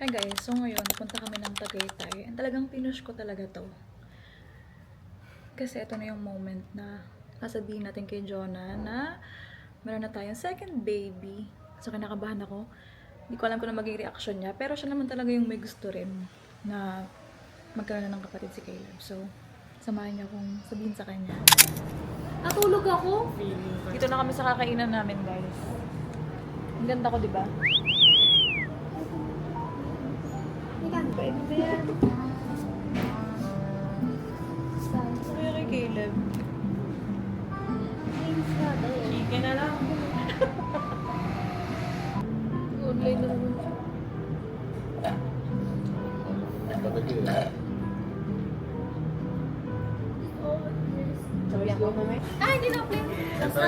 Hi guys, so ngayon napunta kami ng Tagaytay and talagang pinush ko talaga to. Kasi ito na yung moment na sasabihin natin kay Jonah na meron na tayong second baby. So kinakabahan ako. Hindi ko alam kung na maging reaction niya, pero siya naman talaga yung may gusto rin na magkaroon na ng kapatid si Caleb. So samahan niya akong sabihin sa kanya. Natulog ako. Dito na kami sa kakainan namin guys. Ang ganda ko, di ba? Pwede yan. Kaya kay Caleb. Chicken na lang. Online na naman siya. Ah, hindi na play.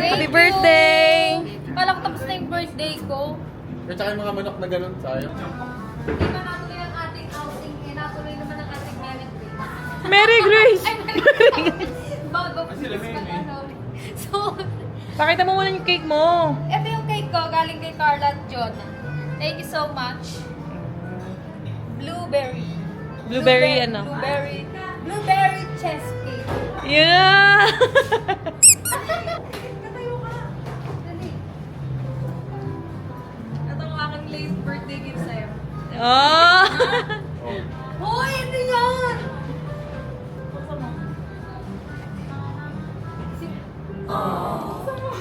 Happy birthday! Kala ko tapos na yung birthday ko. At saka yung mga manok na ganun, sayang. Hindi pa natuloy ang ating outing. Eh, natuloy naman ang ating merit day. Merry Grace! Ay, merit day. Bago sila may So, Pakita mo muna yung cake mo. ito yung cake ko. Galing kay Carla at John. Thank you so much. Blueberry. Blueberry chess cake. Yeah! Natayo ka. Dali. Ito ang aking late birthday gift sa'yo. Oh! Hoy, ano yan?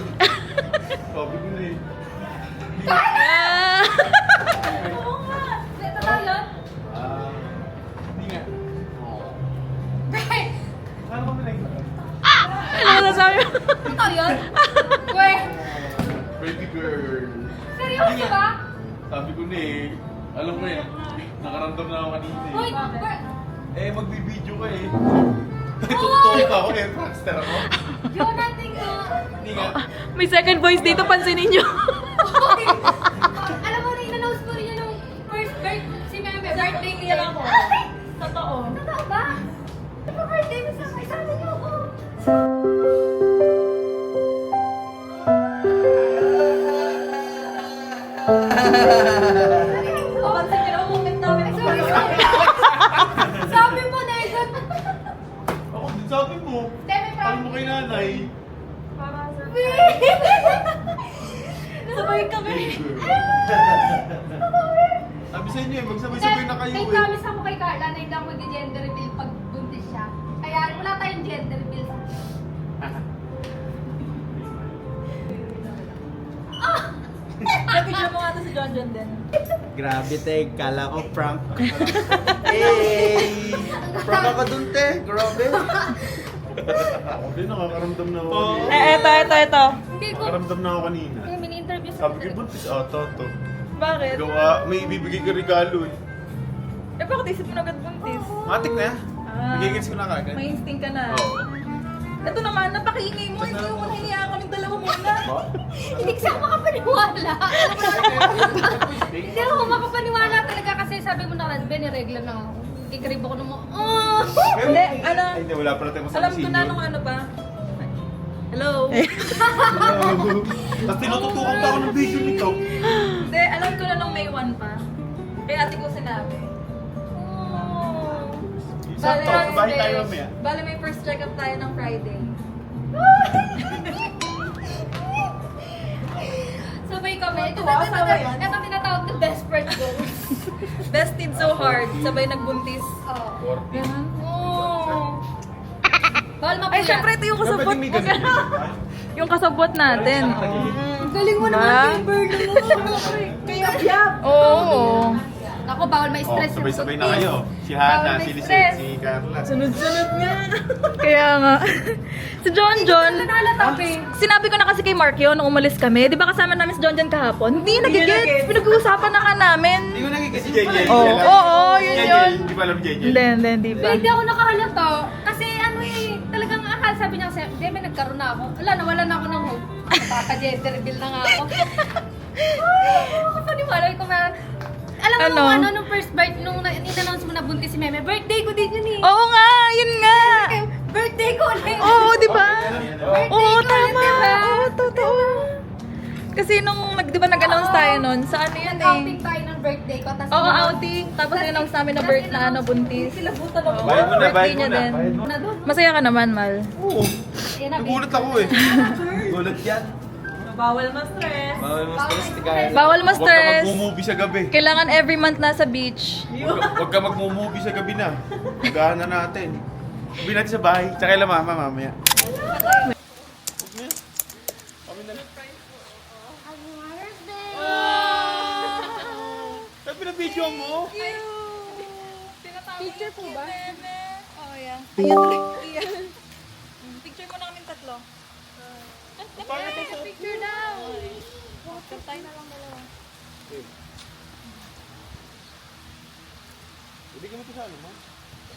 Sabi ko na eh. Oo nga. Ito lang yun? Hindi nga. Right. Paano kami lang? Ano na sabi mo? Ito yun? Weh, Baby girl. seryoso ba? Sabi ko na eh. Alam mo eh. Nakaramdam na ako kanina eh. Hoy, Eh, magbibideo ka eh. Tutulog ako eh. Prankster ako. Jonathan ko. Hindi nga. May second voice dito, pansinin nyo. Hoy, alam mo rin, in-announce mo rin yan nung first si Meme, birthday niya lang ako. Totoo. Totoo ba? Di ba birthday mo sa isama niyo ako? Papansin nyo lang, moment namin. Sorry. Sabi mo na yun. Ako din sabi mo. Demi, Paano mo kay nanay? Para sa... Sabay Sabay kami. Sabi sa inyo eh, magsabay-sabay na kayo May eh. promise ako kay Carla na hindi ako mag-gender reveal pag buntis siya. Kaya wala tayong gender reveal. Napicture mo nga ito si John John din. Grabe te, kala ko prank. Hey! Prank ako dun te, grabe. Ako din, nakakaramdam na ako. Ito. Hindi ko. Nakakaramdam na ako kanina. Kaya mini-interview sa Sabi ko, buntis ata to. Bakit? Gawa, may ibibigay ka regalo eh. Eh, bakit isip mo na agad buntis? Matik na yan. Ah. Nagigits ko na kagad. May instinct ka na. Oo. Ito naman, napakaingay mo. Hindi ko nahiya kami dalawa muna. Hindi kasi ako makapaniwala. Alam mo na, hindi ako makapaniwala talaga kasi sabi mo na, biniregla na ako. Kikrib ako ng mga, Hindi, ano? Ay, hindi, wala pala tayo Alam ko na nung ano pa. Hello? Tapos tinututukan pa ako ng video nito. Hindi, alam ko na nung May 1 pa. Kaya ate ko sinabi. Sakto, bahay tayo mamaya. Bale, may first check-up tayo ng Friday. sabay kami. Ito Sabay yan. tinatawag na desperate goals. Bested so hard, sabay nagbuntis. Oo. Ganun. Bawal mapuyat. Ay, syempre ito yung kasabot. Yung kasabot natin. Galing mo Diba? naman, Kimberly. Kaya yap. Oo. Ako, bawal may Oh, stress. yung sabay-sabay na buntis. kayo. Si Bawal Hana, may si stress. Lisette, si Carla. Sunod-sunod nga. Kaya nga. Si John John. Ano nalatabi? Sinabi ko na kasi kay Mark yun nung umalis kami. Di ba kasama namin si John John kahapon? Hindi nagigits. Pinag-uusapan na ka namin. Hindi ko nagigits. Si Jenny. Oo, yun yun. Hindi pa alam Jenny. Hindi ba? Hindi ako nakahalata. Kasi ano eh, talagang akala sabi niya kasi, hindi, may nagkaroon na ako. Wala, nawalan na ako ng hope. Kaka-gender reveal na nga ako. Ay, makapaniwala ko na. Alam mo Ano? nung ano, nung first birth, nung in-announce mo na buntis si Meme, birthday ko din yun eh. Oo nga, yun nga. Birthday ko ulit. Oo, di ba? Birthday Oo, ko ulit, tama. diba? Oo, totoo. Kasi nung, di ba nag-announce tayo nun, sa ano yun eh? Nag-outing tayo ng birthday ko. Tas Oo, outing. Tapos nilang sa amin na birth na ano, buntis. Silabutan ako. Oo, Bayad mo na, birthday bayad mo niya na. din. Bayad mo. Na doon. Masaya ka naman, Mal. Oo. Ayan na, Nagulat ako eh. Gulat yan. Bawal ma-stress. Bawal mo stress, guys. Bawal Huwag ka ma-stress. mag-movie sa gabi. Kailangan every month nasa beach. Huwag ka mag-movie sa gabi na. Magahan na natin. Sabi natin sa bahay. Tsaka kailan mama, mamaya. Sabi na video mo? Picture po ba? Oo, yeah. Ayan. Picture mo na kaming tatlo. Picture daw. Tayo na lang dalawa. Hindi ka mo ito sa ano, ma?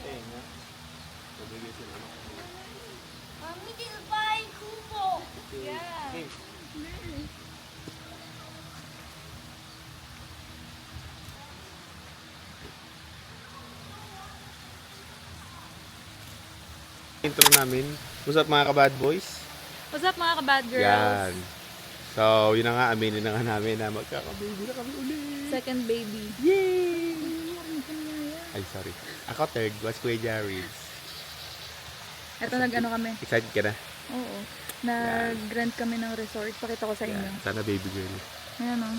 Eh, nga. Pabigay sila. Yeah. Intro namin. What's up mga ka-bad boys? What's up mga ka-bad girls? Yan. So, yun na nga, aminin na nga namin na magkaka-baby na kami ulit. Second baby. Ay, sorry. Ako third, was Kuya Jared. Ito nag-ano kami. Excited ka na? Oo. Nag-rent kami ng resort. Pakita ko sa inyo. Yan. Sana baby girl. Ayan o.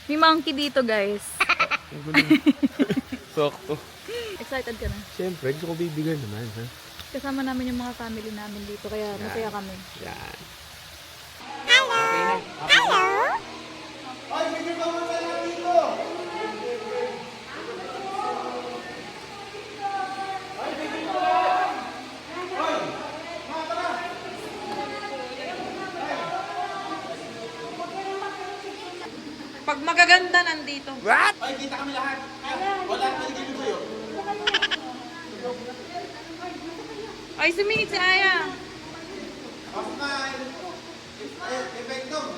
May monkey dito guys. Sakto. Excited ka na? Siyempre, gusto ko baby girl naman, ha? Kasama namin yung mga family namin dito. Kaya masaya kami. Yan. Pag magaganda nandito. What? Ay, kita kami lahat. Wala ka nagiging ko yun. Ay, sumingit si Aya. Pasok na. Effect dong.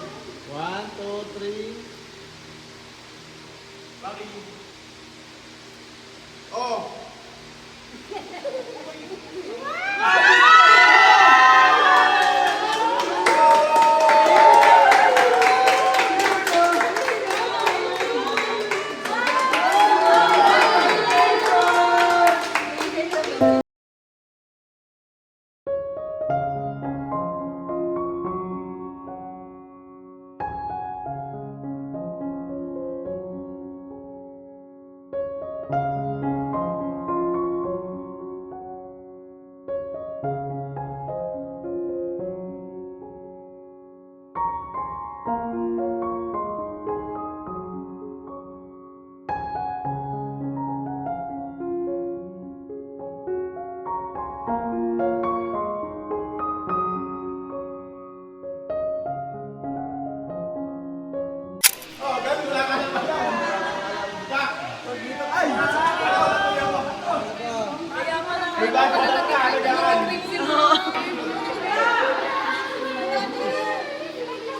1, 2, 3. Bakit? Oh.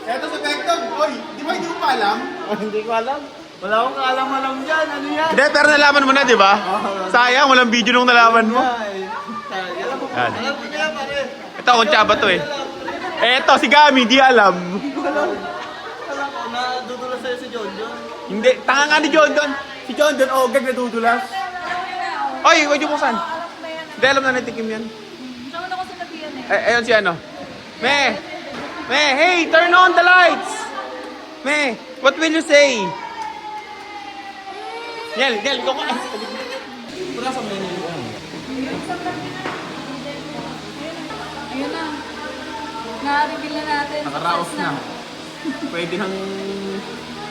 Eto sa Vector, oy, di ba hindi mo pa alam? Hindi ko alam. Wala akong kaalam-alam dyan. Ano yan? Hindi, pero nalaman mo na, di ba? Sayang, walang video nung nalaman mo. Ay, alam mo. Yan. Alam ko kaya pare. Ito, kung tsaba to eh. Eto, si Gami, di alam. Alam ko, nadudulas sa'yo si John John. Hindi, tanga nga ni John Don. Si John Don, ogag na dudulas. Oy, huwag yung buksan. Hindi, alam na natikim yan. Sama na ko sa nabiyan eh. Ayun si ano. Me, hey, turn on the lights. Me, what will you say? Nel, go ka. Wala sa menu yan. Ayun na. Na-reveal na natin. Nakaraos Success na. Pwede nang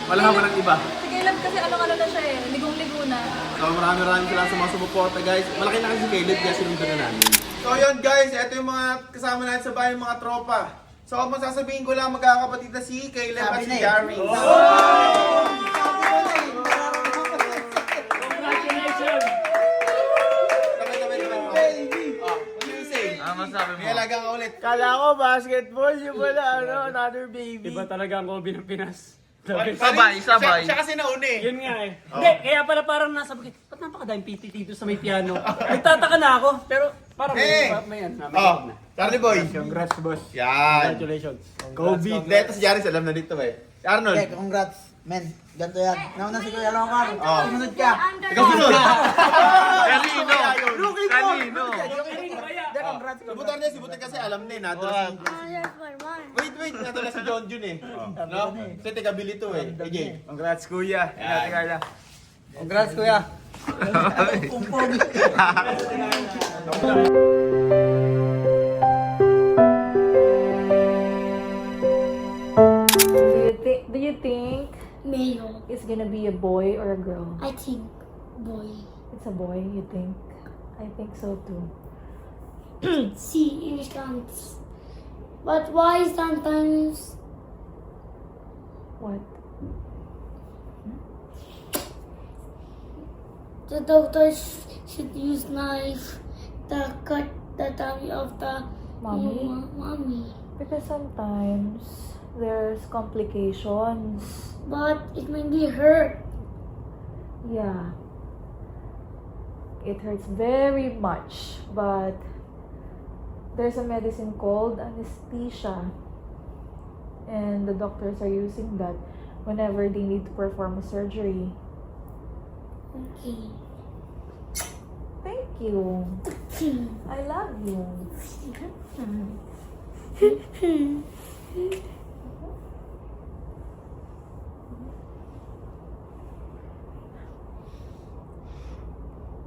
wala ka ng iba. Si Caleb kasi ano-ano na siya eh. Ligong-ligo na. So maraming salamat sa mga sumuporta guys. Malaki na kasi si Caleb kaya sinundan na namin. So yun guys, ito yung mga kasama natin sa bahay, mga tropa. So kung masasabihin ko lang, magkakapatid na si Caleb at si Gary. Masabi May alaga ka ulit. Kala ko basketball, yung wala another baby. Iba talaga ang Kobe ng Pinas. Sabay. Siya kasi nauna eh. Yun nga eh. Hindi, kaya pala parang nasa bakit, ba't napakadaming PT dito sa may piano? Nagtataka na ako, pero parang may ano na, may Oh, na. Charlie Boy. Congrats boss. Yan. Congratulations. Kobe. Hindi, ito si Jaris, alam na dito eh. Arnold. Okay, congrats, men. Ganto yan. Nauna si Kuya Lomar. Oh. Sumunod ka. Ikaw sunod. Kanino? Rookie mo. Kanino? Hindi, congrats. Si Butar niya, si Butar kasi alam na eh. Natuloy si... Wait, natuloy si John Jun eh. No? Kasi taga-bili to eh. Sige. Congrats, kuya. Ate Carla. Congrats, Kuya. Do you think Male. it's gonna be a boy or a girl? I think boy. It's a boy, you think? I think so too. See, English counts. But why sometimes What? the doctors should use knife to cut the tummy of the Mommy? mommy. Because sometimes there's complications. But it may be hurt. Yeah. It hurts very much, but there's a medicine called anesthesia. And the doctors are using that whenever they need to perform a surgery. Okay. Thank you. I love you.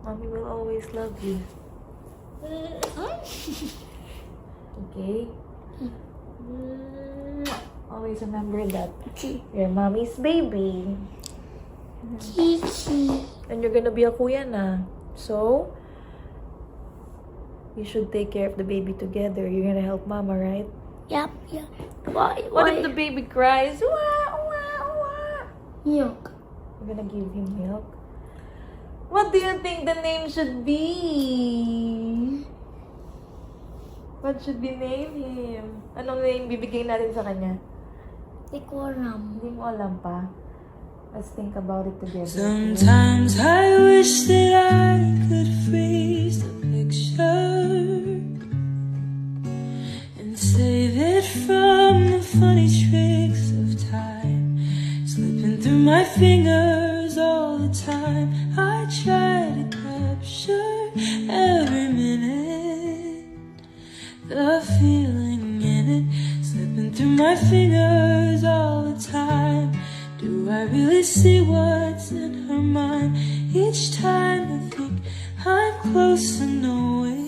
Mommy will always love you. Okay? Always remember that. Okay. You're mommy's baby. Kiki. And you're gonna be a kuya na. So, you should take care of the baby together. You're gonna help mama, right? Yep, yep. Why? What Why? if the baby cries? Wah, wah, wah. Milk. We're gonna give him milk. What do you think the name should be? What should we name him? Anong name bibigay natin sa kanya? Decorum. Hindi mo alam pa. Let's think about it together. Sometimes I wish that I could freeze the picture and save it from the funny tricks of time slipping through my fingers all the time. I try to capture every minute, the feeling in it slipping through my fingers all the time. Do I really see what's in her mind? Each time I think I'm close to knowing